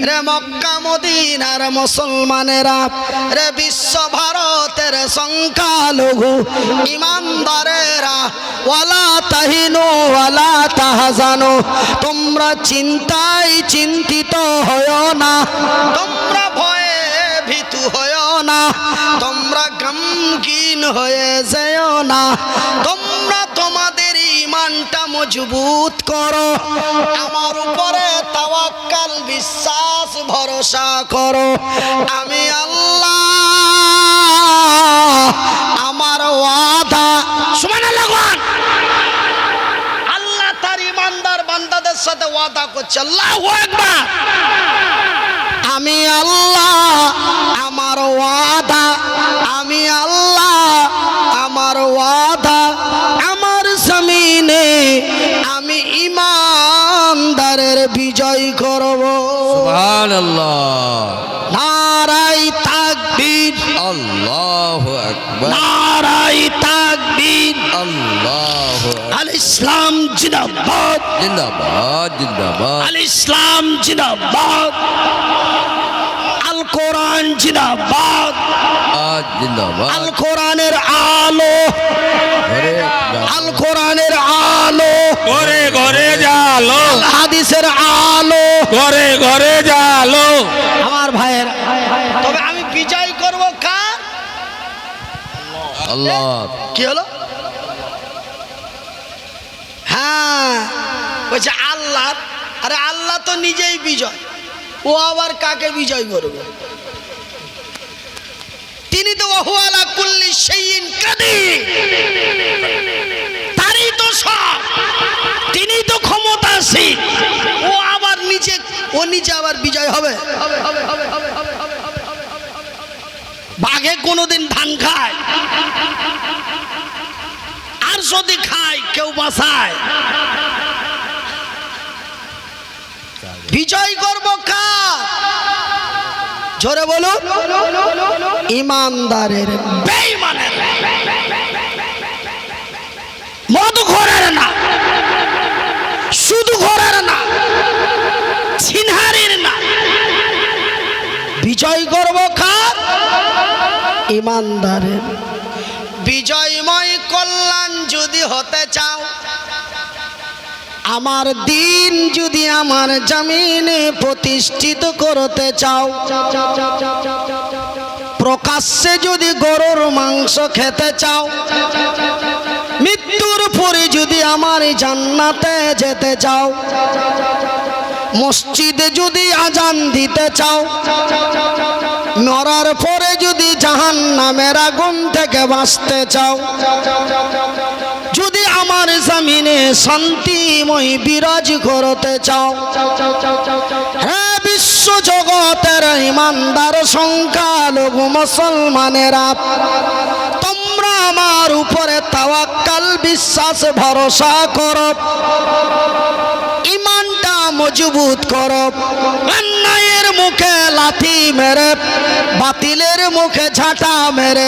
রে মক্কা মদিনার মুসলমানেরা, রে বিশ্ব ভারতের সংখ্যালঘু ইমানদারেরা, ওয়ালা তাহিনু ওয়ালা তাহজানু, তোমরা চিন্তায় চিন্তিত হয়ো না, তোমরা ভয়ে ভীতু হয়ো না, তোমরা গমগীন হয়ে যেও না, তোমরা তোমাদের ঈমানটা মজবুত করো, আমার উপরে তাওয়াক্কাল বিশ্বাস ভরসা করো। আমি আল্লাহ আমার ওয়াদা, সুবহানাল্লাহ, আল্লাহ তার ঈমানদার বান্দাদের সাথে ওয়াদা করছে। আল্লাহু আকবার। আমি আল্লাহ আমার ওয়াদা, আমি আল্লাহ আমার ওয়াদা, আমার জমিনে আমি ঈমানদারের বিজয় করব। সুবহানাল্লাহ। নারায়ে তাকবীর, আল্লাহু আকবার। নারায়ে তাকবীর, আল্লাহু আকবার। আল ইসলাম জিন্দাবাদ, জিন্দাবাদ জিন্দাবাদ। আল ইসলাম জিন্দাবাদ, আল কোরআন জিন্দাবাদ, জিন্দাবাদ। আল কোরআনের আলো, ঘরে আল কোরআনের আলো, ঘরে ঘরে জালো, আল হাদিসের আলো, ঘরে ঘরে জালো। আমার ভাইয়ের। তবে আমি বিজয় করব কার? আল্লাহ। কি হলো? হ্যাঁ, বলছে আল্লাহ। আরে আল্লাহ তো নিজেই বিজয়, ও আবার কাকে বিজয় করবে? তিনি তো ওয়াহুয়ালা কুল্লি শাইইন কাদির, তারই তো সব, তিনি তো ক্ষমতাশীল, ও আবার নিজে, ও নিজে আবার বিজয় হবে? বাঘে কোনোদিন ধান খায়, আর যদি খায় কেউ বাঁচায়? বিজয় করব কার? জোরে বলুন। ইমানদারের, বেঈমানের, মদখোরের না, সুদখোরের না, ছিনহারির না। বিজয় করব কার? ইমানদারের। বিজয়ময় কল্যাণ যদি হতে চাও, আমার দিন যদি আমার জমিনে প্রতিষ্ঠিত করতে চাও, প্রকাশ্যে যদি গরুর মাংস খেতে চাও, মৃত্যুর পরে যদি আমার জান্নাতে যেতে চাও, মসজিদে যদি আজান দিতে চাও, মরার পরে যদি জাহান্নামের আগুন থেকে বাঁচতে চাও, যদি আমার জমিনে শান্তিময় বিরাজ করতে চাও, হে বিশ্ব জগতের ইমানদার সংখ্যালঘু মুসলমানেরা, তোমরা আমার উপরে তাওয়াক্কাল বিশ্বাস ভরসা করো, ঈমানটা মজবুত করো, অন্যায়ের মুখে লাথি মেরে, বাতিলের মুখে ঝাঁটা মেরে,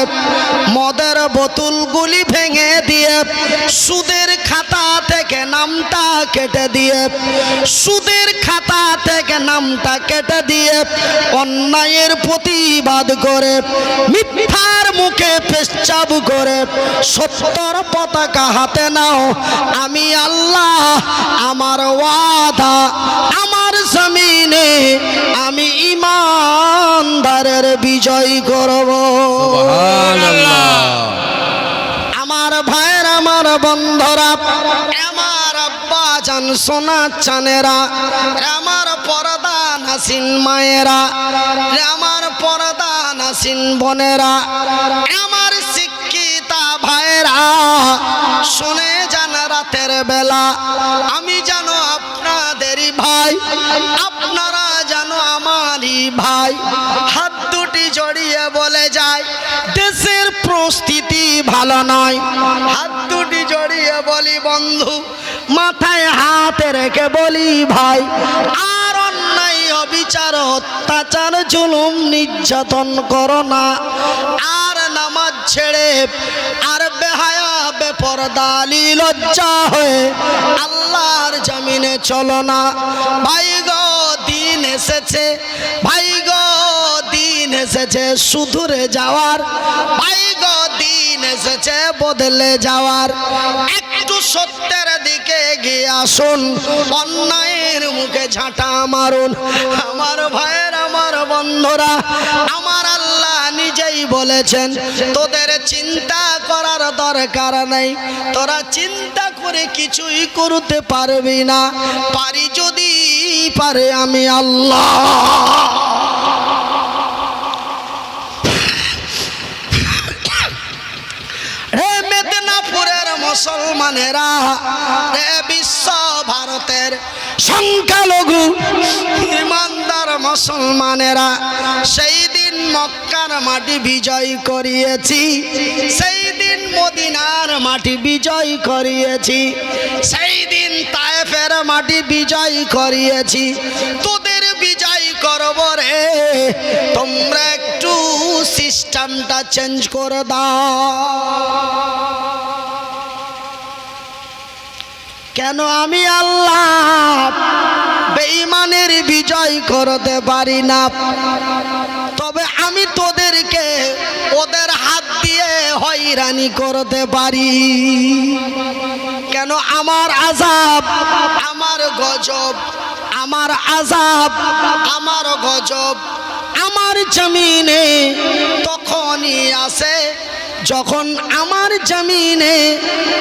মদের বোতলগুলি ভেঙে দিয়ে, সুদের খাতা থেকে নামটা কেটে দিয়ে, সুদের খাতা থেকে নামটা কেটে দিয়ে, অন্যায়ের প্রতিবাদ করে, মিথ্যার মুখে পেচ্ছাব করে, সত্যর পতাকা হাতে নাও। আমি আল্লাহ আমার ওয়াদা, আমার জমিনে আমি ঈমানদারের বিজয় করব। সুবহানাল্লাহ। আমার ভাইয়ের, আমার বন্ধুরা, আমার আব্বা জান সোনা চানেরা, আমার পর্দা নাসিন মায়েরা, আমার পর্দা নাসিন বোনেরা, আমার শিক্ষিতা ভাইয়েরা, শুনে যান রাতের বেলা আমি জানো আপনাদেরই ভাই, আপনারা জানো আমারই ভাই, হাত দুটি জড়িয়ে বলে যায় দেশের পরিস্থিতি ভালো নয়, হাত দুটি জড়িয়ে বলি বন্ধু, মাথায় হাত রেখে বলি ভাই, আর অন্যায় অবিচার অত্যাচার জুলুম নির্যাতন করো না, আর নামাজ ছেড়ে আর বেহায়া বেপরদা লজ্জা হয়ে আল্লাহর জমিনে চলো না। ভাই গো, গেছে ভাই গো, দিন এসেছে শুধরে যাওয়ার, ভাই গো দিন এসেছে বদলে যাওয়ার। একটু সত্যের দিকে গিয়ে আসুন, অন্যায়ের মুখে ঝাঁটা মারুন। আমার ভাইয়ের, আমার বন্ধুরা, আমার আল্লাহ নিজেই বলেছেন তোদের চিন্তা করার দরকার নেই, তোরা চিন্তা করে কিছুই করতে পারবি না। পারি যদি পারে আমি আল্লাহ। রে মেদিনীপুরের মুসলমানেরা, রে বিশ্ব ভারতের সংখ্যালঘু ইমানদার মুসলমানেরা, সেই দিন মক্কার মাটি বিজয় করিয়েছি, সেই দিন মদিনার মাটি বিজয় করিয়েছি, সেই দিন তায়েফের মাটি বিজয় করিয়েছি। তোদের বিজয় করব রে, তোমরা একটু সিস্টেমটা চেঞ্জ করে দাও। কেন আমি আল্লাহ বেঈমানের বিজয় করতে পারি না, তবে আমি তোদেরকে ওদের হাত দিয়ে হয়রানি করতে পারি। কেন আমার আযাব, আমার গজব, আমার আযাব, আমার গজব আমার জমিনে তখনই আসে যখন আমার জমিনে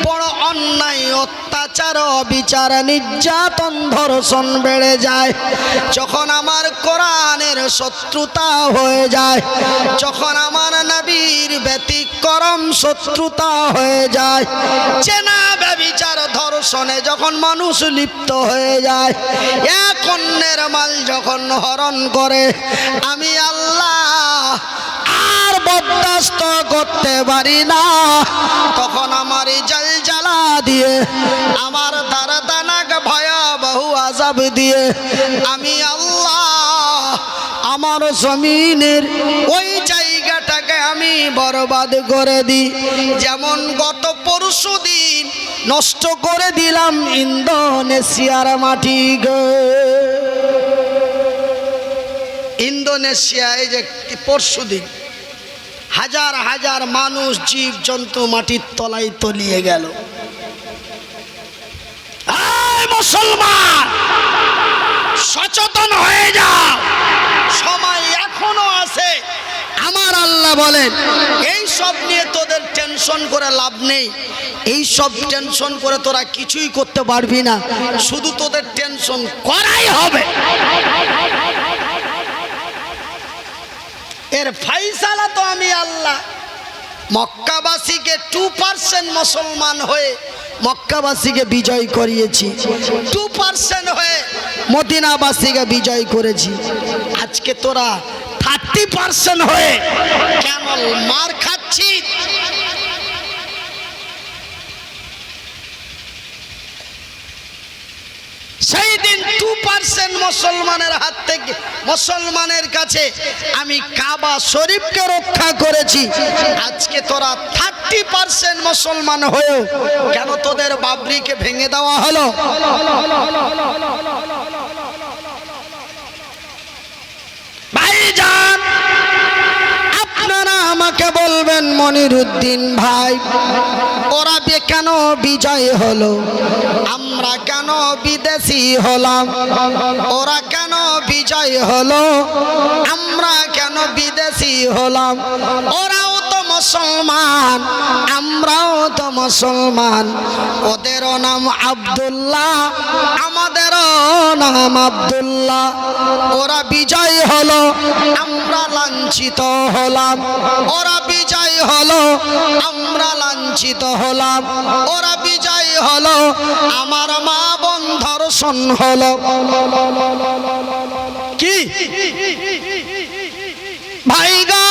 বড় অন্যায়, অত্যাচার, অবিচার, নির্যাতন, ধর্ষণ বেড়ে যায়, যখন আমার কোরআনের শত্রুতা হয়ে যায়, যখন আমার নবীর ব্যতিক্রম শত্রুতা হয়ে যায়, চেনা ব্যভিচার ধর্ষণে যখন মানুষ লিপ্ত হয়ে যায়, এক অন্যের মাল যখন হরণ করে, আমি আল্লাহ আর বরদাস্ত করতে পারি না। তখন আমার জলজালা দিয়ে, আমার দারদানাক ভয়াবহ আযাব দিয়ে আমি আল্লাহ আমার জমিনের ওই জায়গাটাকে আমি বরবাদ করে দিই। যেমন গত পরশুদিন নষ্ট করে দিলাম ইন্দোনেশিয়ার মাটি গো। ইন্দোনেশিয়া, এই যে পরশুদিন হাজার হাজার মানুষ, জীব জন্তু মাটির তলায় তলিয়ে গেল। মুসলমান সচেতন হয়ে যাও, সময় এখনো আছে। আমার আল্লাহ বলেন এই সব নিয়ে তোদের টেনশন করে লাভ নেই, এই সব টেনশন করে তোরা কিছুই করতে পারবি না, শুধু তোদের টেনশন করাই হবে। এর ফাইসালা তো আমি আল্লাহ। মক্কাবাসীকে 2% মুসলমান হয়ে মক্কাবাসীকে বিজয় করিয়েছি, 2% হয়ে মদিনাবাসীকে বিজয় করেছি। আজকে তোরা 30% হয়ে কেন মার খাচ্ছিস? সেই দিন 2% মুসলমানের হাত থেকে, মুসলমানের কাছে আমি কাবা শরীফকে রক্ষা করেছি। আজকে তোরা 30% মুসলমান হয়েও কেন তোদের বাবরিকে ভেঙে দেওয়া হলো? ভাইজান, আপনারা আমাকে বলবেন মনিরুদ্দিন ভাই, ওরা কেন বিজয় হলো, আমরা কেন বিদেশি হলাম? ওরা কেন বিজয় হলো, আমরা কেন বিদেশি হলাম? ওরাও তো মুসলমান, আমরাও তো মুসলমান। ওদেরও নাম আব্দুল্লাহ, আমাদেরও নাম আব্দুল্লাহ। ওরা বিজয় হলো, আমরা লাঞ্ছিত হলাম। ওরা বিজয় হলো, আমরা লাঞ্ছিত হলাম। ওরা বিজয় হলো, আমার মা বোন ধর্ষণ হলো। কি ভাই গো,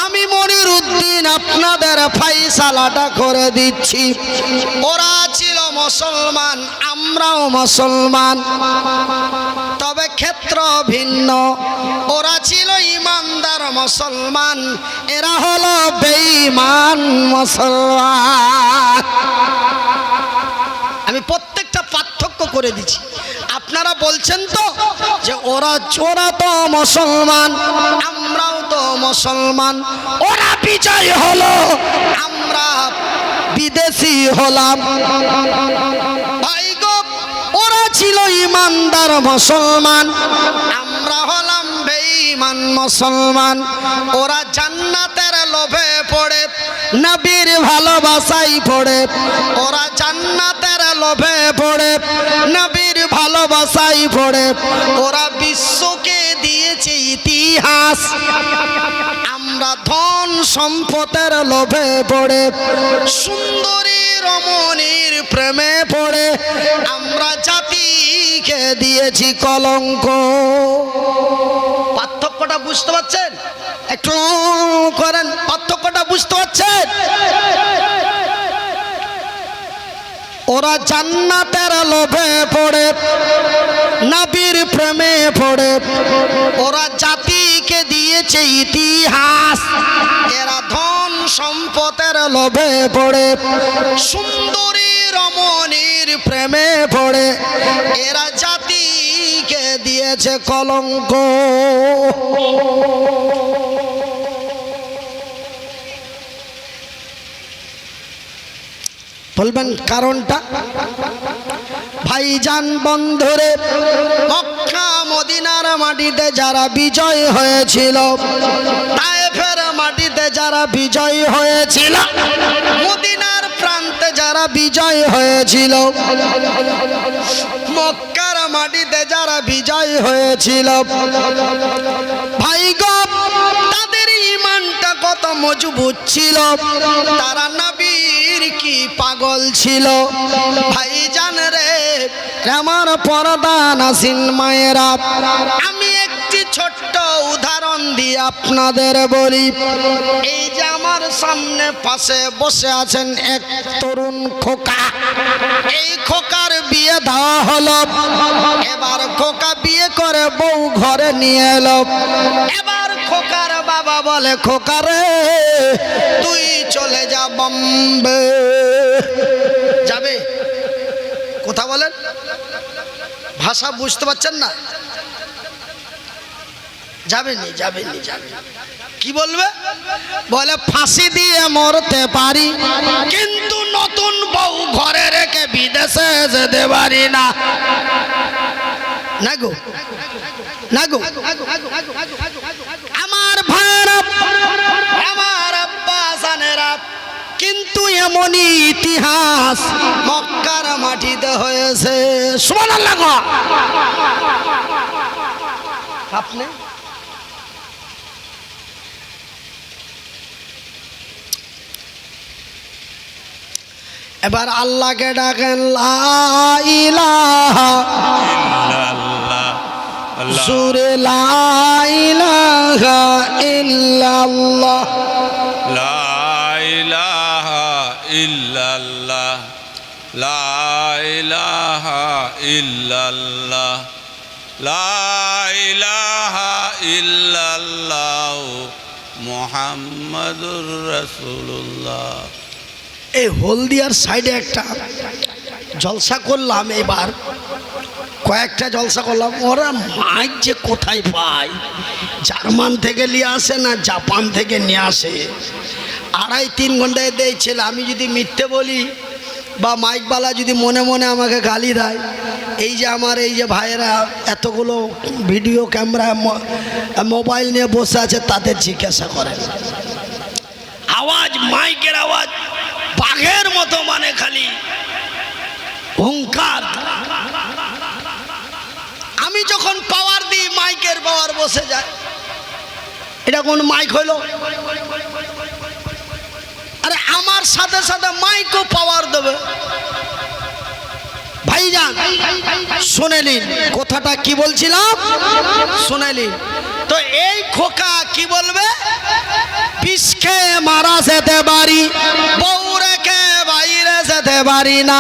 আমি মনিরুদ্দিন আপনাদের ফাইসালাটা করে দিচ্ছি। ওরা ছিল মুসলমান, আমরাও মুসলমান, তবে ক্ষেত্র ভিন্ন। ওরা ছিল ইমানদার মুসলমান, এরা হলো বেঈমান মুসলমান। আমি প্রত্যেকটা পার্থক্য করে দিচ্ছি, আপনারা বলছেন তো যে ওরা তো মুসলমান, আমরাও তো মুসলমান, ওরা বিজয় হলো, আমরা বিদেশি হলাম। ভাই গো, ওরা ছিল ইমানদার মুসলমান, আমরা হলাম বেঈমান মুসলমান। ওরা জান্নাতের লোভে পড়ে, নবীর ভালোবাসায় পড়ে, ওরা জান্নাতের লোভে পড়ে, নবীর ভালোবাসায় পড়ে, ওরা বিশ্বকে দিয়েছে ইতিহাস। আমরা ধন সম্পদের লোভে পড়ে, সুন্দরী রমণীর প্রেমে পড়ে, আমরা জাতিকে দিয়েছি কলঙ্ক। পার্থক্যটা বুঝতে পারছেন? একটু করেন, পার্থক্যটা বুঝতে পারছেন? ওরা জান্নাতের লোভে পড়ে, নবীর প্রেমে পড়ে, ওরা জাতিকে দিয়েছে ইতিহাস। এরা ধন সম্পদের লোভে পড়ে, সুন্দরী রমণীর প্রেমে পড়ে, এরা জাতিকে দিয়েছে কলঙ্ক। বলবেন কারণটা? ভাইজান বন্ধুরে, মক্কা মদিনার মাটিতে যারা বিজয় হয়েছিল, তায়েফের মাটিতে যারা বিজয় হয়েছিল, মদিনার প্রান্তে যারা বিজয় হয়েছিল, মক্কার মাটিতে যারা বিজয় হয়েছিল, ভাই গো, তাদের ইমানটা কত মজবুত ছিল, তারা নবীর কি পাগল ছিল। ভাইজান রে, আমার পর্দা নাসিন মায়েরা, আমি একটি ছোট্ট উদাহরণ দিয়ে আপনাদের বলি। এই যে আমার সামনে পাশে বসে আছেন এক তরুণ খোকা, এই খোকার বিয়ে দেওয়া হলো। এবার খোকা বিয়ে করে বউ ঘরে নিয়ে এলো। এবার খোকার বাবা বলে, খোকা রে, তুই চলে যা বম্বে। যাবে? কথা বলেন, ভাষা বুঝতে পারছেন না? যাবেনি, যাবেনি, যাবে। কি বলবে? বলে ফাঁসি দিয়ে মরতে পারি, কিন্তু নতুন বউ ঘরে রেখে বিদেশে যেতে পারি না। না গো, না গো। আমার ভাইরা, আমার আব্বা জানেরা, কিন্তু এমনই ইতিহাস মক্কার মাটিতে হয়েছে। সুবহানাল্লাহ। আপনি এবার আল্লাহকে ডাকেন, লা ইলাহা সুরে লা ইলাহা ইল্লাল্লাহ, লা ইলাহা ইল্লাল্লাহ, লা ইলাহা ইল্লাল্লাহ, লা ইলাহা ইল্লাল্লাহ, মুহাম্মাদুর রাসূলুল্লাহ। এই হলদিয়ার সাইডে একটা জলসা করলাম, এবার কয়েকটা জলসা করলাম। ওরা মাইক যে কোথায় পায়, জার্মান থেকে নিয়ে আসে না জাপান থেকে নিয়ে আসে, 2.5-3 ঘন্টায় দিয়েছিল। আমি যদি মিথ্যে বলি বা মাইকওয়ালা যদি মনে মনে আমাকে গালি দেয়, এই যে আমার এই যে ভাইয়েরা এতগুলো ভিডিও ক্যামেরা মোবাইল নিয়ে বসে আছে, তাদের জিজ্ঞাসা করেন। আওয়াজ, মাইকের আওয়াজ বাঘের মতো, মানে খালি হুঙ্কার। আমি যখন পাওয়ার দিই, মাইকের পাওয়ার বসে যায়। এটা কোন মাইক হইল? আরে আমার সাথে সাথে মাইকও পাওয়ার দেবে। ভাইজান শুনে নিন কথাটা কি বলছিলাম, শুনে নিন। তো এই খোকা কি বলবে? বিষ খেয়ে মারা যেতে পারি, বউ রেখে বাইরে যেতে পারি না।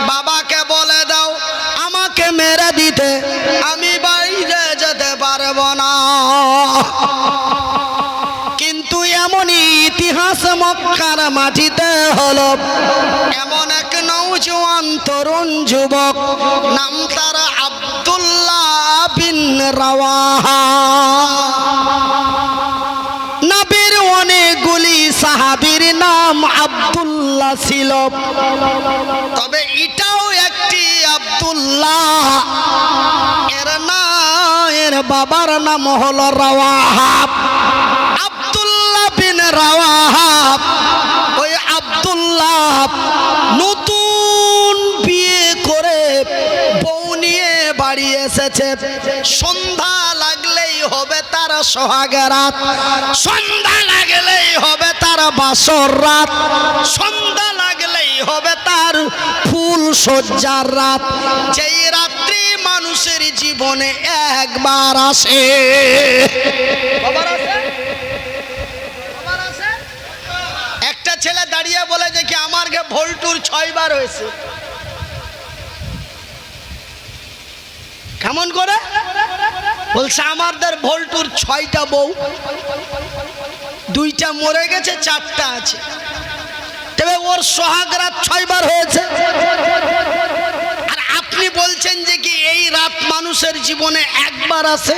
বাবাকে বলে দাও আমাকে মেরে দিতে, আমি বাইরে যেতে পারবো না। কিন্তু এমনই ইতিহাস মক্কার মাটিতে হলো। এমন এক নওজোয়ান তরুণ যুবক, নাম তার রাওয়াহা। নবীর অনেকগুলি সাহাবীর নাম আব্দুল্লাহ ছিল, তবে এটাও একটি আব্দুল্লাহ। এর বাবার নাম হলো রাওয়াহা, আব্দুল্লাহ বিন রাওয়াহা। ওই আব্দুল্লাহ নতুন বিয়ে করে বউ নিয়ে বাড়ি এসেছে। সন্ধ্যা লাগলেই হবে তার সোহাগের রাত, সন্ধ্যা লাগলেই হবে তার বাসর রাত, সন্ধ্যা লাগলেই হবে তার ফুল সজ্জার রাত। যেই রাত্রি মানুষের জীবনে একবার আসে। একটা ছেলে দাঁড়িয়ে বলে যে কি আমার গে ভোল্টুর 6 বার হয়েছে। কেমন করে বলছে? আমাদের ভোল্টুর 6টা বউ, 2টা মরে গেছে, 4টা আছে। তবে ওর সোহাগ রাত 6 বার হয়েছে। আর আপনি বলছেন যে কি এই রাত মানুষের জীবনে একবার আসে।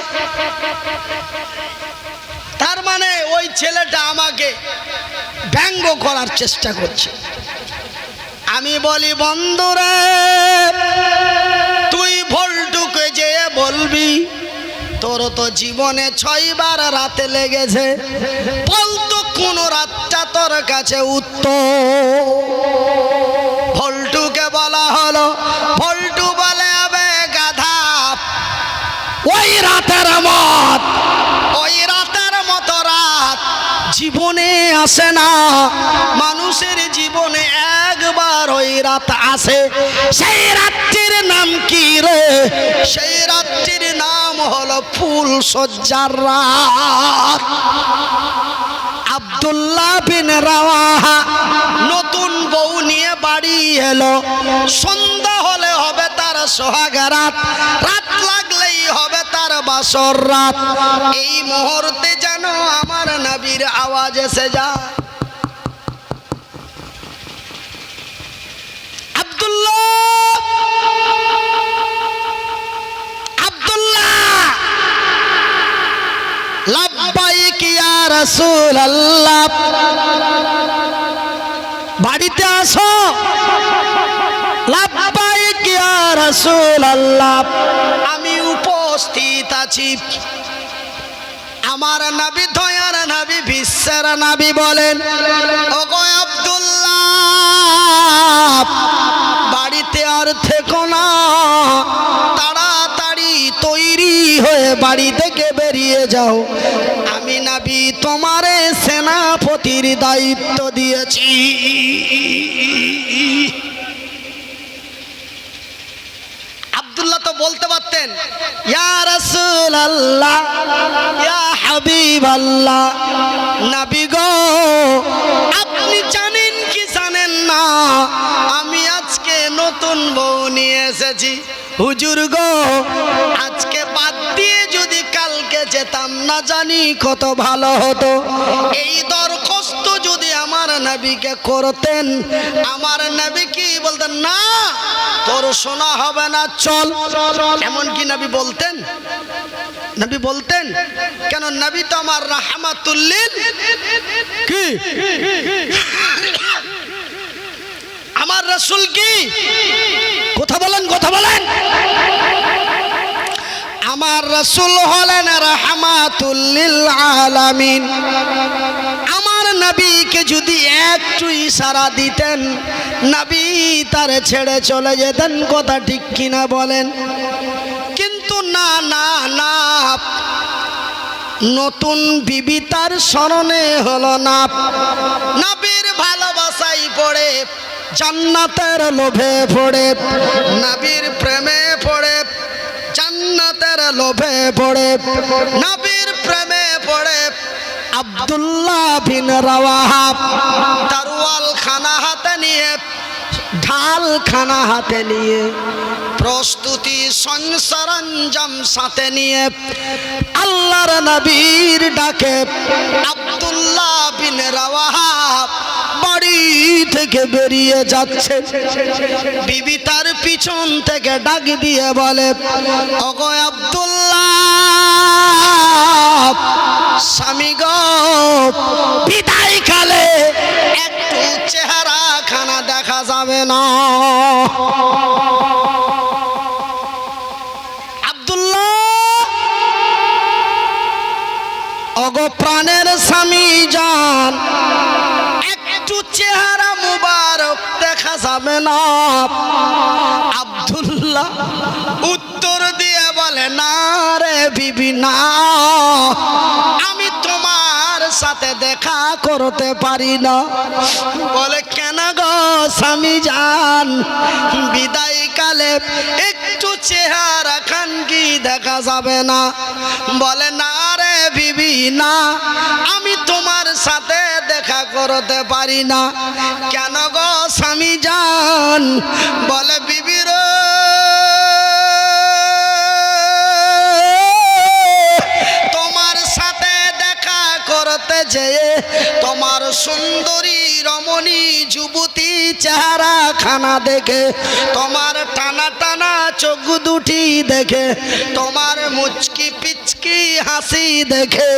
তার মানে ওই ছেলেটা আমাকে ব্যঙ্গ করার চেষ্টা করছে। আমি বলি বন্ধুরে, তুই ভোল্টুকে যে বলবি তোর তো জীবনে 6 বার রাতে লেগেছে, বলতো কোন রাতটা তোর কাছে উত্তম। ভোল্টুকে বলা হলো, ভোল্টু বলে আবে গাধা, ওই রাতের মত, ওই রাতের মতো রাত জীবনে আসে না। মানুষের জীবনে একবার ওই রাত আসে। সেই রাত্রির নাম কি রে? সেই রাত্রির নাম হলো ফুল সজ্জার রাত। আব্দুল্লাহ বিন রাওয়াহা নতুন বউ নিয়ে বাড়ি এলো। সন্ধ্যা হলে হবে তার সোহাগের রাত, রাত লাগলেই হবে তার বাসর রাত। এই মুহূর্তে যেন আমার নবীর আওয়াজ এসে যায়, আব্দুল্লাহ, আব্দুল্লাহ, লাব্বাইক ইয়া রাসূলুল্লাহ, বাড়িতে আসো। লাব্বাইক ইয়া রাসূলুল্লাহ, আমি উপস্থিত আছি। আমার নবী, দয়ার নবী, বিশ্বের নবী বলেন, ওগো আব্দুল্লাহ, বাড়িতে আর থেকো না, তাড়াতাড়ি তৈরি হয়ে বাড়ি থেকে বেরিয়ে যাও। আমি নবী তোমারে সেনাপতির দায়িত্ব দিয়েছি। আব্দুল্লাহ তো বলতে পারতেন, ইয়া রাসূলুল্লাহ, ইয়া হাবিবাল্লাহ, নবী গো আপনি জানেন কি জানেন না আমি আজকে নতুন বউ নিয়ে এসেছি। হুজুর গো আজকে বাদ দিয়ে যদি কালকে যেতাম না জানি কত ভালো হতো। এই দরখাস্ত যদি আমার নবীকে করতেন, আমার নবী কি বলতেন? না, তোর শোনা হবে না, চল। এমন কি নবী বলতেন? নবী বলতেন কেন? নবী তো আমার রাহমাতুল লিল কি, আমার রাসূল কি? কথা বলেন, কথা বলেন। আমার রাসূল হলেন রাহমাতুল লিল আলামিন। আমার নবীকে যদি একটু ইশারা দিতেন, নবী তার ছেড়ে চলে যেতেন। কথা ঠিক কিনা বলেন? কিন্তু না না না, নতুন বিবি তার স্মরণে হলো না। নবীর ভালোবাসায় পড়ে, জান্নাতের লোভে পড়ে, নবীর প্রেমে পড়ে, জান্নাতের লোভে পড়ে, নবীর প্রেমে পড়ে আব্দুল্লাহ বিন রাওয়াহা তরোয়াল খানা হাতে নিয়ে, ঢাল খানা হাতে নিয়ে, প্রস্তুতি সরঞ্জাম সাথে নিয়ে আল্লাহর নবীর ডাকে আব্দুল্লাহ বিন রাওয়াহা বাড়ি থেকে বেরিয়ে যাচ্ছে। বিবি তার পিছন থেকে ডাক দিয়ে বলে, ওগো আব্দুল্লাহ, স্বামী গো বিদায় কালে একটু চেহারা খানা দেখা যাবে না। আব্দুল্লাহ ওগো প্রাণের স্বামী জান, একটু চেহারা মুবারক দেখা যাবে না? আব্দুল্লাহ উত্তর দিয়ে বলে, না রে বিবি না, আমি তোমার সাথে দেখা করতে পারি না। বলে কেন গো স্বামী জান, বিদায় কালে একটু চেহারা খান কি দেখা যাবে না? বলে না রে বিবি না, আমি তোমার সাথে দেখা করতে পারি না। কেন গো স্বামী জান? বলে বিবি রে, তোমার সাথে দেখা করতে যেয়ে তোমার সুন্দরী রমণী যুবতী চেহারা খানা দেখে, তোমার টানা টানা চোখ দুটি দেখে, তোমার মুচকি পিচকি হাসি দেখে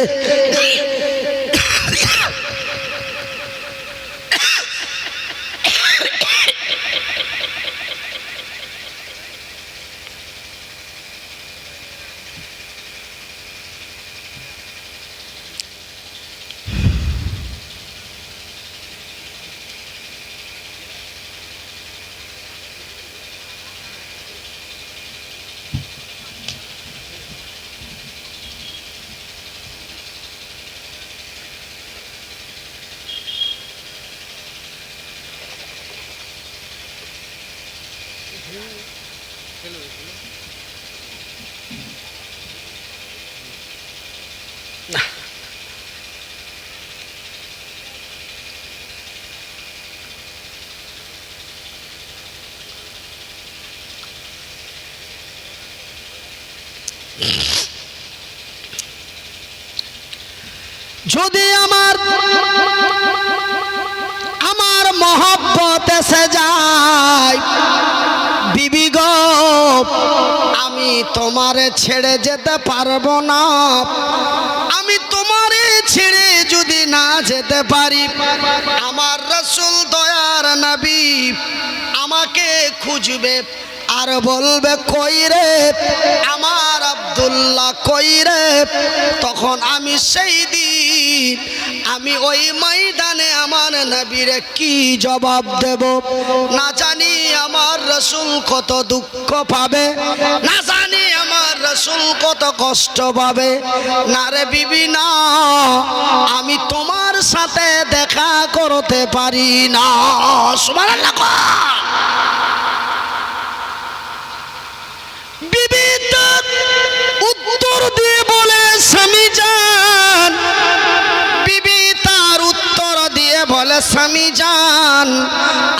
যদি আমার মহব্বত এসে যায় বিবি গো, আমি তোমারে ছেড়ে যেতে পারবো না। আমি তোমারে ছেড়ে যদি না যেতে পারি, আমার রাসূল দয়ার নবী আমাকে খুঁজবে আর বলবে কই রে আমার আব্দুল্লাহ, কই রে? তখন আমি সেই দিন আমি ওই ময়দানে আমার নবীরে কি জবাব দেব? না জানি আমার রাসূল কত দুঃখ পাবে, না জানি আমার রাসূল কত কষ্ট পাবে। না রে বিবি না, আমি তোমার সাথে দেখা করতে পারি না। সুবহানাল্লাহ। বিবি উত্তর দিয়ে বলে স্বামী জান, বিবি তার উত্তর দিয়ে বলে স্বামী জান,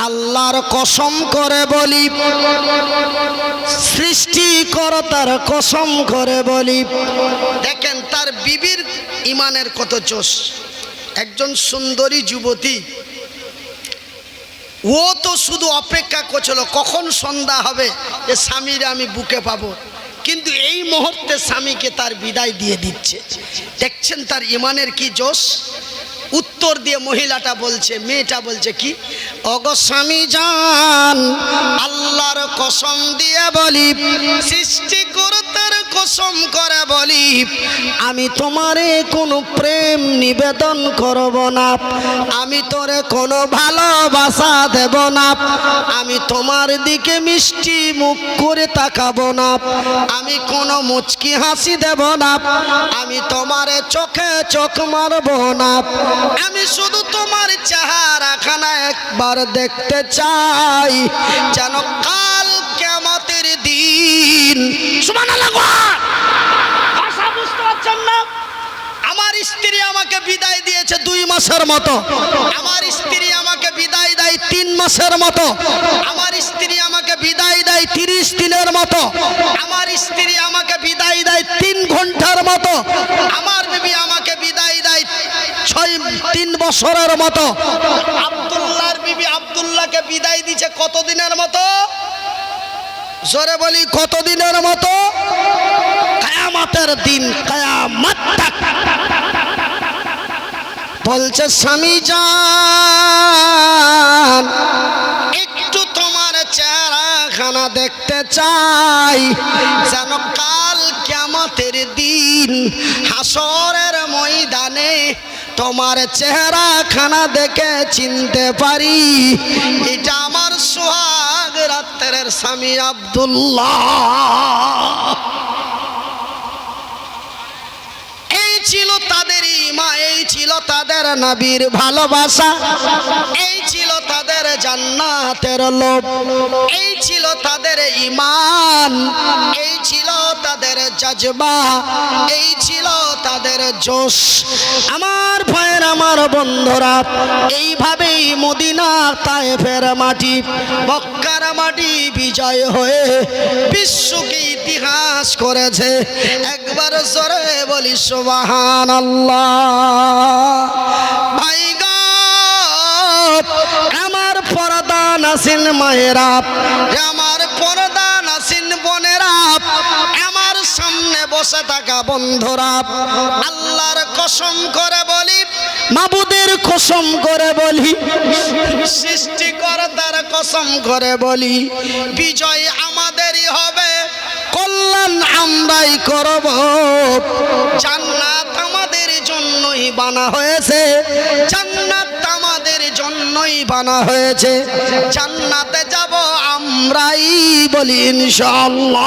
আল্লাহর কসম করে বলি, সৃষ্টিকর্তার কসম করে বলি। দেখেন তার বিবির ইমানের কত জোশ। একজন সুন্দরী যুবতী, ও তো শুধু অপেক্ষা করছিল কখন সন্ধ্যা হবে যে স্বামীর আমি বুকে পাবো, কিন্তু এই মুহূর্তে স্বামীকে তার বিদায় দিয়ে দিচ্ছে। দেখছেন তার ইমানের কি জোশ। উত্তর দিয়ে মহিলাটা বলছে, মেয়েটা বলছে কি, ওগো স্বামী জান, আল্লাহর কসম দিয়ে বলি, সৃষ্টিকর্তার কসম করে বলি, আমি তোমারে কোনো প্রেম নিবেদন করব না, আমি তোরে কোনো ভালোবাসা দেব না, আমি তোমার দিকে মিষ্টি মুখ করে তাকাবো না, আমি কোনো মুচকি হাসি দেব না, আমি তোমারে চোখে চোখ মারব না, আমি শুধু তোমার চেহারাখানা একবার দেখতে চাই, যেন কাল কিয়ামতের দিন। সুবহানাল্লাহ। ভাষা বুঝতে পারছেন না? আমার স্ত্রী আমাকে বিদায় দিয়েছে 2 মাসের মতো, আমার স্ত্রী আমাকে বিদায় দেয় 3 মাসের মতো, আমার স্ত্রী আমাকে বিদায় দেয় 30 দিনের মতো, আমার স্ত্রী আমাকে বিদায় দেয় 3 ঘন্টার মতো, আমার বিবি আমাকে বিদায় দেয় 3 বছরের মতো। আব্দুল্লাহর বিবি আব্দুল্লাহকে বিদায় দিয়েছে কত দিনের মতো? জোরে বলি কত দিনের মতো? কিয়ামতের দিন, কিয়ামত তক। বলছে স্বামী জান একটু তোমার চেহারাখানা দেখতে চাই, যেন কাল কিয়ামতের দিন হাসরের ময়দানে তোমার চেহারাখানা দেখে চিনতে পারি এটা আমার সোহাগ রাত্রের স্বামী আব্দুল্লাহ। এই ছিল তাদের ঈমান, এই ছিল তাদের নবীর ভালোবাসা, এই ছিল তাদের জান্নাতের লোভ, এই ছিল তাদের ঈমান, এই ছিল তাদের জজবা, এই ছিল তাদের জোশ। আমার ভাইয়ের, আমার বন্ধুরা, এইভাবেই মদিনা তায়েফের মাটি, মক্কার মাটি বিজয় হয়ে বিশ্বকে ইতিহাস করেছে। একবার জোরে বলি সুবহানাল্লাহ। ভাই গো, আমার পর্দা নাসিন মায়েরা, আমার পর্দা নাসিন বোনেরা, আমার সামনে বসে থাকা বন্ধুরা, আল্লাহর কসম করে বলি, মাবুদের কসম করে বলি, সৃষ্টিকর্তার কসম করে বলি, বিজয় আমাদেরই হবে, কল্যাণ আমরাই করব। জান্নাত আমাদের জন্যই বানা হয়েছে, জান্নাত আমাদের জন্যই বানা হয়েছে, জান্নাতে যাব আমরাই, বলি ইনশাআল্লাহ।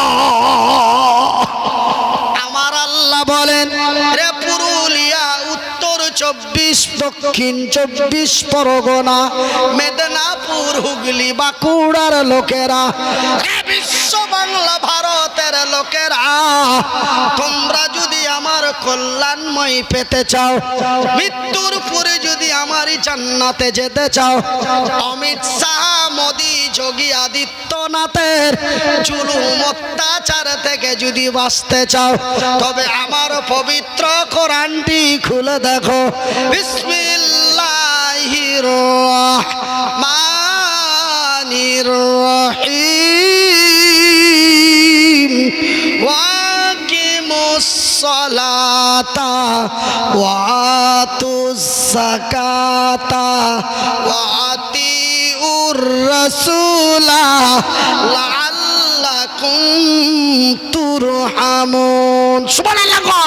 আমার আল্লাহ বলেন, রে পুরুলিয়া, উত্তর 24, দক্ষিণ 24 পরগনা, মেদিনীপুর, হুগলি, বাঁকুড়ার লোকেরা, বিশ্ব বাংলা ভারতের লোকেরা, তোমরা যদি আমার কল্যাণময় পেতে চাও, মৃত্যুর পরে যদি আমারই জান্নাতে যেতে চাও, অমিত শাহ, মোদি, যোগী আদিত্যনাথের জুলুম অত্যাচার থেকে যদি বাঁচতে চাও, তবে আমার পবিত্র কোরআনটি খুলে দেখো। বিসমিল্লাহির রহমানির রহিম। ওয়াকিমুস সালাতা ওয়া আতুজ যাকাতা ওয়া আতিউর রাসূলা লাআল্লাকুম তুরহামুন। সুবহানাল্লাহ।